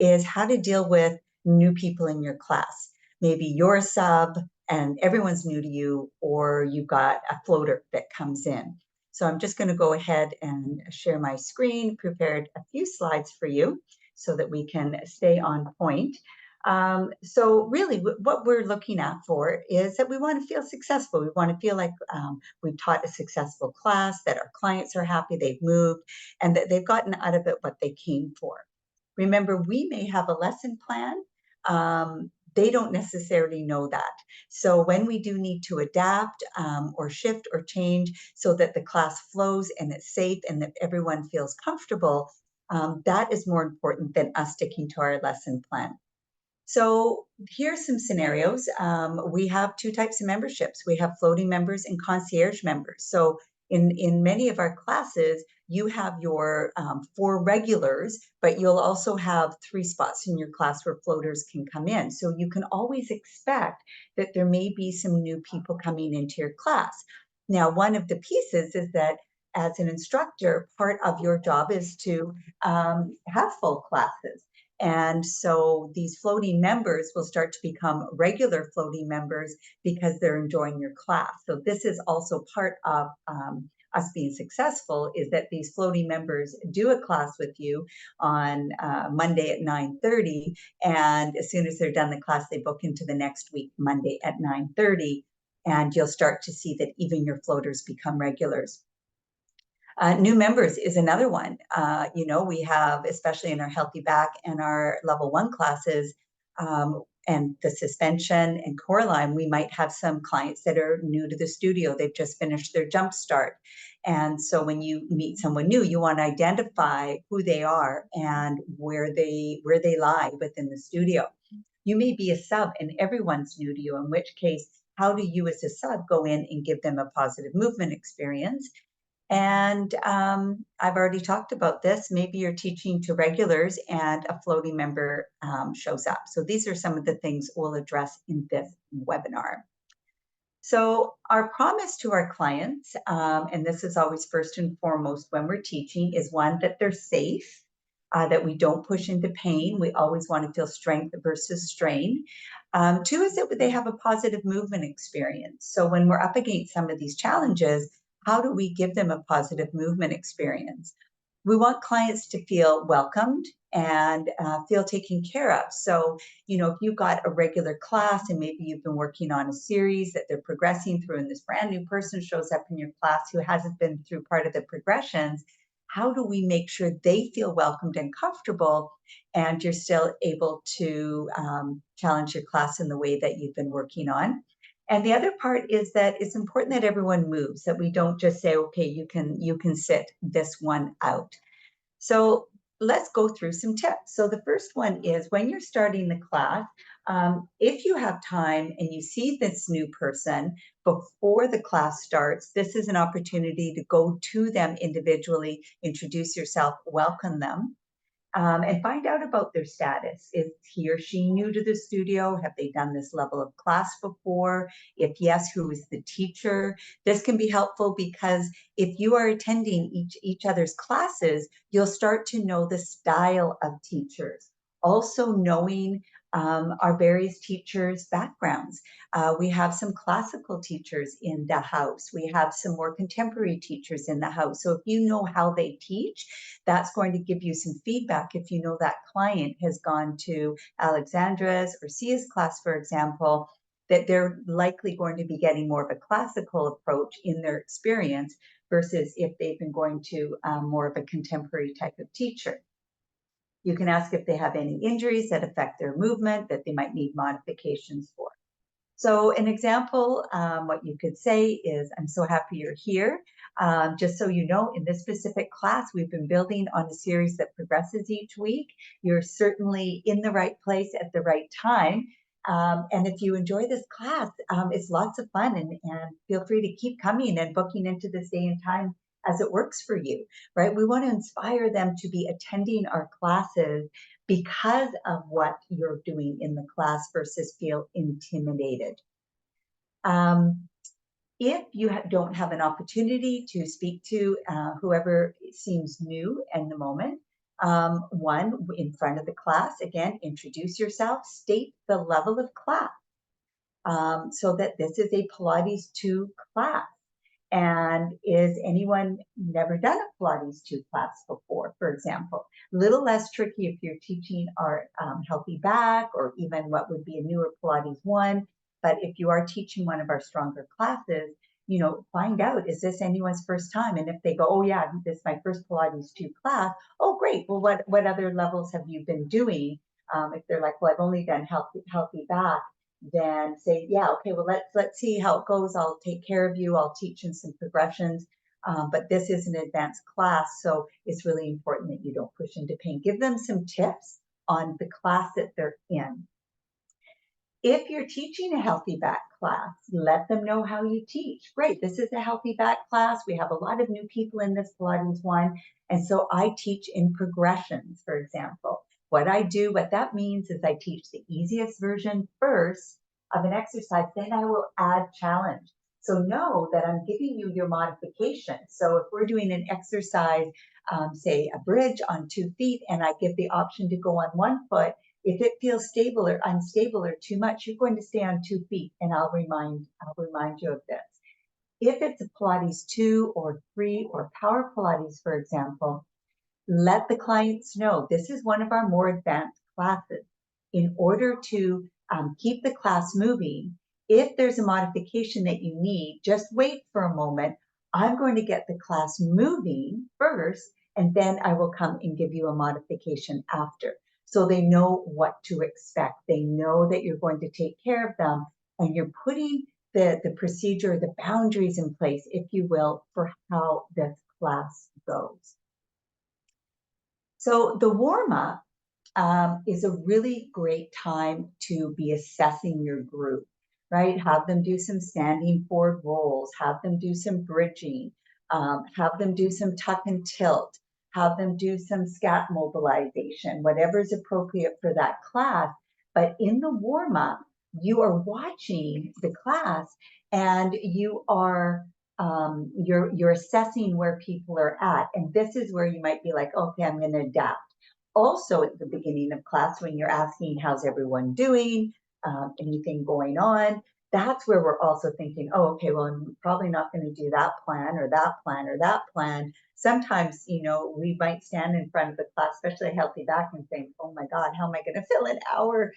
is how to deal with new people in your class. Maybe you're a sub and everyone's new to you, or you've got a floater that comes in. So I'm just going to go ahead and share my screen, prepared a few slides for you so that we can stay on point. So really what we're looking at for is that we want to feel successful. We want to feel like we've taught a successful class, that our clients are happy, they've moved, and that they've gotten out of it what they came for. Remember, we may have a lesson plan. They don't necessarily know that. So when we do need to adapt or shift or change so that the class flows and it's safe and that everyone feels comfortable, that is more important than us sticking to our lesson plan. So here's some scenarios. We have two types of memberships. We have floating members and concierge members. So in many of our classes, you have your 4 regulars, but you'll also have 3 spots in your class where floaters can come in. So you can always expect that there may be some new people coming into your class. Now, one of the pieces is that as an instructor, part of your job is to have full classes. And so these floating members will start to become regular floating members because they're enjoying your class. So this is also part of us being successful, is that these floating members do a class with you on Monday at 9:30. And as soon as they're done the class, they book into the next week, Monday at 9:30. And you'll start to see that even your floaters become regulars. New members is another one. We have, especially in our Healthy Back and our level 1 classes, and the suspension and Coraline, we might have some clients that are new to the studio. They've just finished their jump start. And so when you meet someone new, you want to identify who they are and where they lie within the studio. You may be a sub and everyone's new to you, in which case, how do you as a sub go in and give them a positive movement experience? And I've already talked about this. Maybe you're teaching to regulars and a floating member shows up. So these are some of the things we'll address in this webinar. So our promise to our clients, and this is always first and foremost when we're teaching, is one, that they're safe, that we don't push into pain. We always want to feel strength versus strain. 2 is that they have a positive movement experience. So when we're up against some of these challenges, how do we give them a positive movement experience? We want clients to feel welcomed and feel taken care of. So, if you've got a regular class and maybe you've been working on a series that they're progressing through, and this brand new person shows up in your class who hasn't been through part of the progressions, how do we make sure they feel welcomed and comfortable and you're still able to challenge your class in the way that you've been working on? And the other part is that it's important that everyone moves, that we don't just say, okay, you can sit this one out. So let's go through some tips. So the first one is, when you're starting the class, if you have time and you see this new person before the class starts, this is an opportunity to go to them individually, introduce yourself, welcome them. And find out about their status. Is he or she new to the studio? Have they done this level of class before? If yes, who is the teacher? This can be helpful because if you are attending each other's classes, you'll start to know the style of teachers. Also knowing our various teachers' backgrounds. We have some classical teachers in the house. We have some more contemporary teachers in the house. So if you know how they teach, that's going to give you some feedback. If you know that client has gone to Alexandra's or Sia's class, for example, that they're likely going to be getting more of a classical approach in their experience versus if they've been going to more of a contemporary type of teacher. You can ask if they have any injuries that affect their movement that they might need modifications for. So an example, what you could say is, I'm so happy you're here. Just so you know, in this specific class, we've been building on a series that progresses each week. You're certainly in the right place at the right time. And if you enjoy this class, it's lots of fun, and feel free to keep coming and booking into this day and time as it works for you, right? We want to inspire them to be attending our classes because of what you're doing in the class versus feel intimidated. If you don't have an opportunity to speak to whoever seems new in the moment, One, in front of the class, again, introduce yourself, state the level of class, so that this is a Pilates 2 class. And is anyone never done a Pilates 2 class before, for example? A little less tricky if you're teaching our healthy back, or even what would be a newer Pilates 1. But if you are teaching one of our stronger classes, find out, is this anyone's first time? And if they go, oh yeah, this is my first Pilates 2 class, oh great, well, what other levels have you been doing? If they're like, well, I've only done healthy back, then say, yeah, okay, well, let's see how it goes. I'll take care of you. I'll teach in some progressions. But this is an advanced class, so it's really important that you don't push into pain. Give them some tips on the class that they're in. If you're teaching a healthy back class, let them know how you teach. Great, this is a healthy back class. We have a lot of new people in this Pilates 1. And so I teach in progressions, for example. What that means is I teach the easiest version first of an exercise, then I will add challenge. So know that I'm giving you your modification. So if we're doing an exercise, say a bridge on 2 feet, and I give the option to go on 1 foot, if it feels stable or unstable or too much, you're going to stay on 2 feet, and I'll remind you of this. If it's a Pilates 2 or 3 or Power Pilates, for example, let the clients know this is one of our more advanced classes. In order to keep the class moving, if there's a modification that you need, just wait for a moment. I'm going to get the class moving first, and then I will come and give you a modification after. So they know what to expect. They know that you're going to take care of them, and you're putting the procedure, the boundaries in place, if you will, for how this class goes. So the warm-up is a really great time to be assessing your group, right? Have them do some standing forward rolls, have them do some bridging, have them do some tuck and tilt, have them do some scat mobilization, whatever is appropriate for that class. But in the warm-up, you are watching the class, and you are you're assessing where people are at. And this is where you might be like, okay, I'm going to adapt. Also, at the beginning of class, when you're asking, how's everyone doing? Anything going on? That's where we're also thinking, oh, okay, well, I'm probably not going to do that plan or that plan or that plan. Sometimes, we might stand in front of the class, especially a healthy back, and think, oh my God, how am I going to fill an hour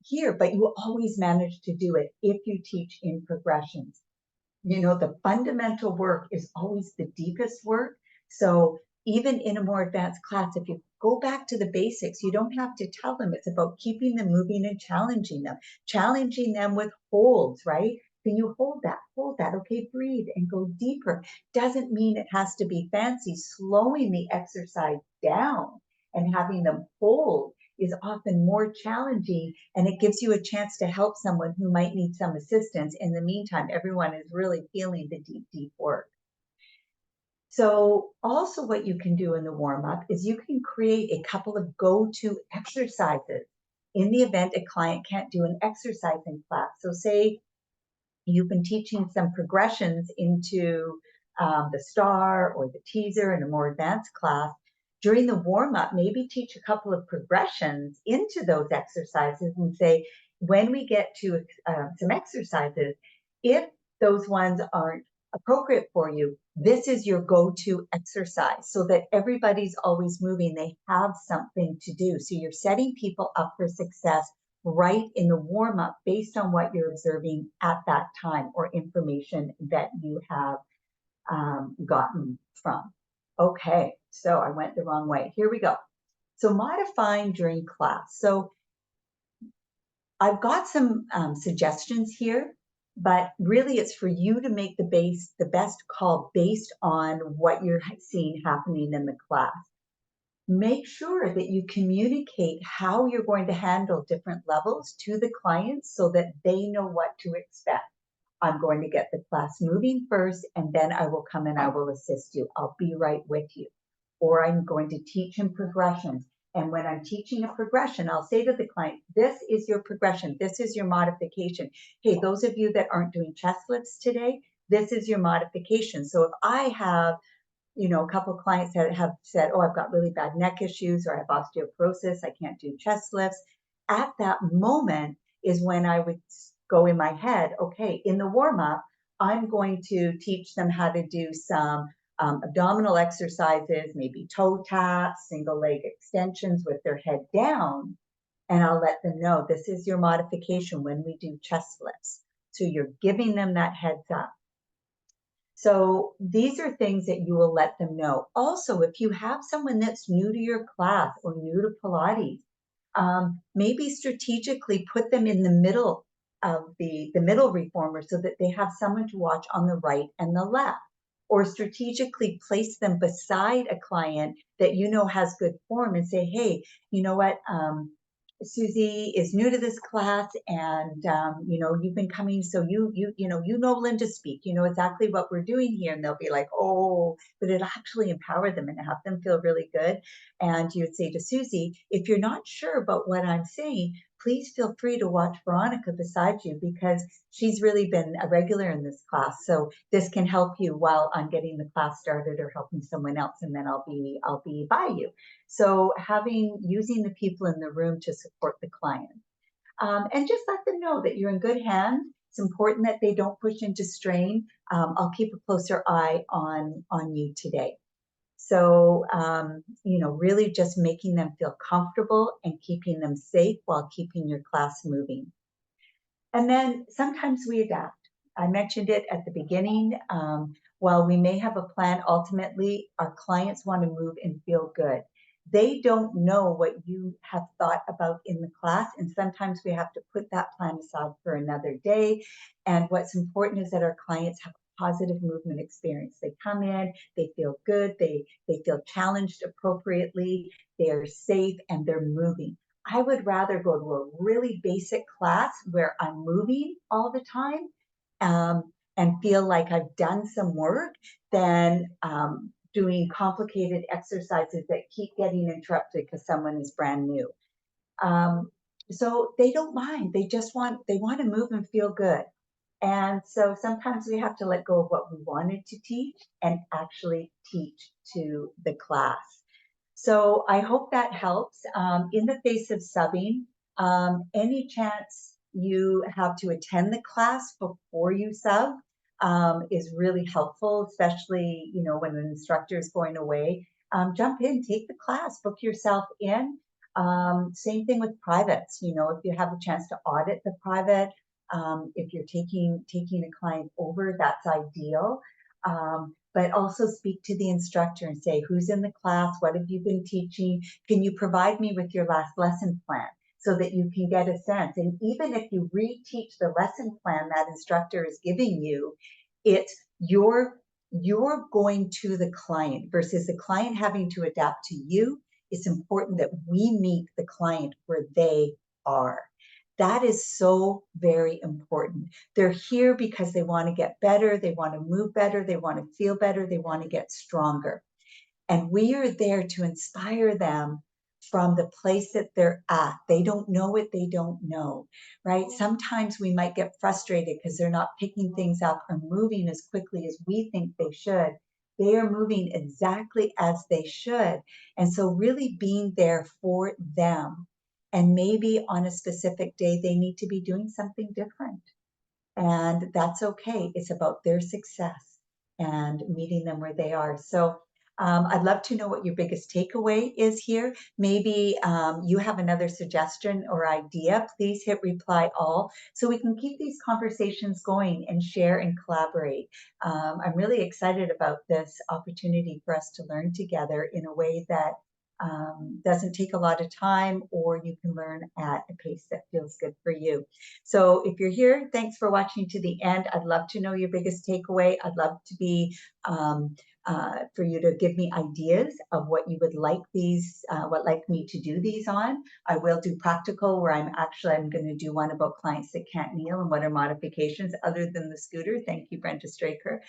here? But you always manage to do it if you teach in progressions. The fundamental work is always the deepest work. So even in a more advanced class, if you go back to the basics, you don't have to tell them. It's about keeping them moving and challenging them with holds, right? Can you hold that? Hold that. Okay, breathe and go deeper. Doesn't mean it has to be fancy. Slowing the exercise down and having them hold is often more challenging, and it gives you a chance to help someone who might need some assistance. In the meantime, everyone is really feeling the deep, deep work. So also what you can do in the warm-up is you can create a couple of go-to exercises in the event a client can't do an exercise in class. So say you've been teaching some progressions into the STAR or the teaser in a more advanced class. During the warm-up, maybe teach a couple of progressions into those exercises and say, when we get to some exercises, if those ones aren't appropriate for you, this is your go-to exercise, so that everybody's always moving. They have something to do. So you're setting people up for success right in the warm-up based on what you're observing at that time or information that you have gotten from. Okay, so I went the wrong way. Here we go. So modifying during class. So I've got some suggestions here, but really it's for you to make the best call based on what you're seeing happening in the class. Make sure that you communicate how you're going to handle different levels to the clients so that they know what to expect. I'm going to get the class moving first, and then I will come and I will assist you. I'll be right with you. Or I'm going to teach in progressions. And when I'm teaching a progression, I'll say to the client, this is your progression. This is your modification. Hey, those of you that aren't doing chest lifts today, this is your modification. So if I have a couple of clients that have said, oh, I've got really bad neck issues, or I have osteoporosis, I can't do chest lifts. At that moment is when I would go in my head, okay, in the warm up, I'm going to teach them how to do some abdominal exercises, maybe toe taps, single leg extensions with their head down. And I'll let them know this is your modification when we do chest lifts. So you're giving them that heads up. So these are things that you will let them know. Also, if you have someone that's new to your class or new to Pilates, maybe strategically put them in the middle of the middle reformer so that they have someone to watch on the right and the left. Or strategically place them beside a client that you know has good form and say, hey, you know what? Susie is new to this class, and you've been coming, so you know Linda speak, you know exactly what we're doing here, and they'll be like, oh, but it actually empower them and have them feel really good. And you would say to Susie, if you're not sure about what I'm saying, please feel free to watch Veronica beside you, because she's really been a regular in this class. So this can help you while I'm getting the class started or helping someone else, and then I'll be by you. So using the people in the room to support the client. And just let them know that you're in good hands. It's important that they don't push into strain. I'll keep a closer eye on you today. So, really just making them feel comfortable and keeping them safe while keeping your class moving. And then sometimes we adapt. I mentioned it at the beginning. While we may have a plan, ultimately our clients want to move and feel good. They don't know what you have thought about in the class, and sometimes we have to put that plan aside for another day. And what's important is that our clients have a positive movement experience. They come in, they feel good, they feel challenged appropriately, they're safe, and they're moving. I would rather go to a really basic class where I'm moving all the time and feel like I've done some work than doing complicated exercises that keep getting interrupted because someone is brand new. So they don't mind. They want to move and feel good. And so sometimes we have to let go of what we wanted to teach and actually teach to the class. So I hope that helps. In the face of subbing, any chance you have to attend the class before you sub is really helpful, especially when an instructor is going away. Jump in, take the class, book yourself in. Same thing with privates. If you have a chance to audit the private, if you're taking a client over, that's ideal. But also speak to the instructor and say, who's in the class? What have you been teaching? Can you provide me with your last lesson plan so that you can get a sense? And even if you reteach the lesson plan that instructor is giving you, it's you're going to the client versus the client having to adapt to you. It's important that we meet the client where they are. That is so very important. They're here because they want to get better, they want to move better, they want to feel better, they want to get stronger. And we are there to inspire them from the place that they're at. They don't know what they don't know, right? Sometimes we might get frustrated because they're not picking things up or moving as quickly as we think they should. They are moving exactly as they should. And so really being there for them. And maybe on a specific day, they need to be doing something different. And that's okay. It's about their success and meeting them where they are. So I'd love to know what your biggest takeaway is here. Maybe you have another suggestion or idea. Please hit reply all so we can keep these conversations going and share and collaborate. I'm really excited about this opportunity for us to learn together in a way that doesn't take a lot of time, or you can learn at a pace that feels good for you. So if you're here, thanks for watching to the end. I'd love to know your biggest takeaway. I'd love to be for you to give me ideas of what you would like me to do these on. I will do practical where I'm going to do one about clients that can't kneel and what are modifications other than the scooter. Thank you, Brenda Straker.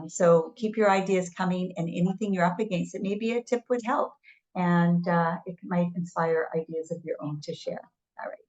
So keep your ideas coming, and anything you're up against that maybe a tip would help. And it might inspire ideas of your own to share. All right.